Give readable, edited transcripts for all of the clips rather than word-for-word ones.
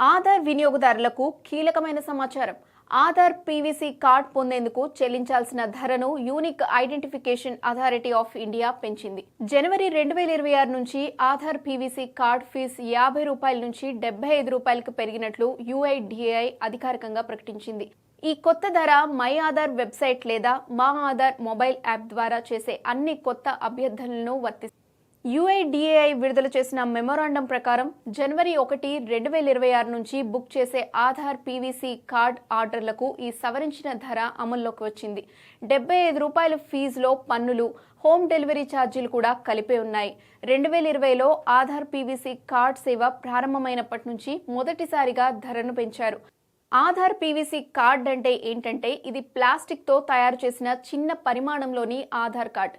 ఆధార్ వినియోగదారులకు కీలకమైన సమాచారం. ఆధార్ పీవీసీ కార్డ్ పొందేందుకు చెల్లించాల్సిన ధరను unique identification authority of India పెంచింది. జనవరి 2026 నుంచి ఆధార్ పీవీసీ కార్డ్ ఫీజు ₹50 నుంచి ₹75కు పెరిగినట్లు యూఐడిఏఐ అధికారికంగా ప్రకటించింది. ఈ కొత్త ధర మై ఆధార్ వెబ్సైట్ లేదా మా ఆధార్ మొబైల్ యాప్ ద్వారా చేసే అన్ని కొత్త అభ్యర్థనలను వర్తిస్తుంది. యూఐడిఏఐ విడుదల చేసిన మెమోరాండం ప్రకారం జనవరి 1, 2026 నుంచి బుక్ చేసే ఆధార్ పీవీసీ కార్డ్ ఆర్డర్లకు ఈ సవరించిన ధర అమల్లోకి వచ్చింది. ₹75 ఫీజులో పన్నులు, హోమ్ డెలివరీ ఛార్జీలు కూడా కలిపే ఉన్నాయి. 2020లో ఆధార్ పీవీసీ కార్డ్ సేవ ప్రారంభమైనప్పటి నుంచి మొదటిసారిగా ధరను పెంచారు. ఆధార్ పీవీసీ కార్డ్ అంటే ఏంటంటే ఇది ప్లాస్టిక్తో తయారు చేసిన చిన్న పరిమాణంలోని ఆధార్ కార్డ్.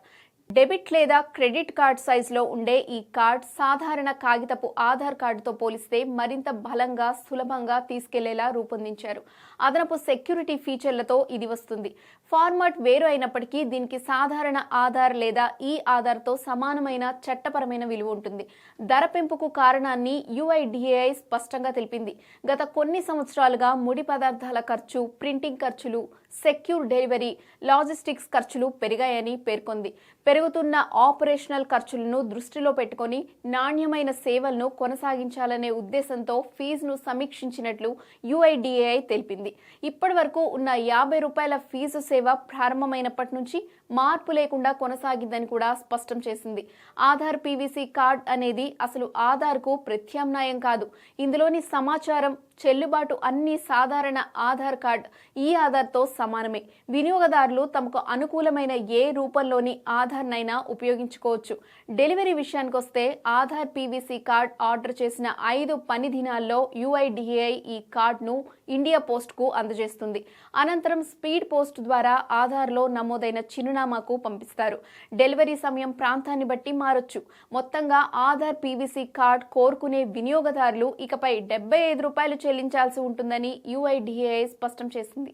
డెబిట్ లేదా క్రెడిట్ కార్డ్ సైజులో ఉండే ఈ కార్డ్ సాధారణ కాగితపు ఆధార్ కార్డుతో పోలిస్తే మరింత బలంగా, సులభంగా తీసుకెళ్లేలా రూపొందించారు. అదనపు సెక్యూరిటీ ఫీచర్లతో ఇది వస్తుంది. ఫార్మాట్ వేరు అయినప్పటికీ దీనికి సాధారణ ఆధార్ లేదా ఈ ఆధార్తో సమానమైన చట్టపరమైన విలువ ఉంటుంది. ధర పెంపుకు కారణాన్ని యూఐడిఏఐ స్పష్టంగా తెలిపింది. గత కొన్ని సంవత్సరాలుగా ముడి పదార్థాల ఖర్చు, ప్రింటింగ్ ఖర్చులు, సెక్యూర్ డెలివరీ, లాజిస్టిక్స్ ఖర్చులు పెరిగాయని పేర్కొంది. పెరుగుతున్న ఆపరేషనల్ ఖర్చులను దృష్టిలో పెట్టుకుని నాణ్యమైన సేవలను కొనసాగించాలనే ఉద్దేశంతో ఫీజును సమీక్షించినట్లు యూఐడిఏఐ తెలిపింది. ఇప్పటి వరకు ఉన్న ₹50 ఫీజు సేవ ప్రారంభమైనప్పటి నుంచి మార్పు లేకుండా కొనసాగిందని కూడా స్పష్టం చేసింది. ఆధార్ పీవీసీ కార్డ్ అనేది అసలు ఆధార్కు ప్రత్యామ్నాయం కాదు. ఇందులోని సమాచారం, చెల్లుబాటు అన్ని సాధారణ ఆధార్ కార్డ్ ఈ ఆధార్తో సమానమే. వినియోగదారులు తమకు అనుకూలమైన ఏ రూపంలోని ఆధార్నైనా ఉపయోగించుకోవచ్చు. డెలివరీ విషయానికొస్తే ఆధార్ పీవీసీ కార్డ్ ఆర్డర్ చేసిన 5 పని దినాల్లో యూఐడిఏఐ ఈ కార్డును ఇండియా పోస్ట్కు అందజేస్తుంది. అనంతరం స్పీడ్ పోస్ట్ ద్వారా ఆధార్లో నమోదైన చిరునామాకు పంపిస్తారు. డెలివరీ సమయం ప్రాంతాన్ని బట్టి మారొచ్చు. మొత్తంగా ఆధార్ పీవీసీ కార్డ్ కోరుకునే వినియోగదారులు ఇకపై ₹75 చెల్లించాల్సి ఉంటుందని యూఐడిఏఐ స్పష్టం చేసింది.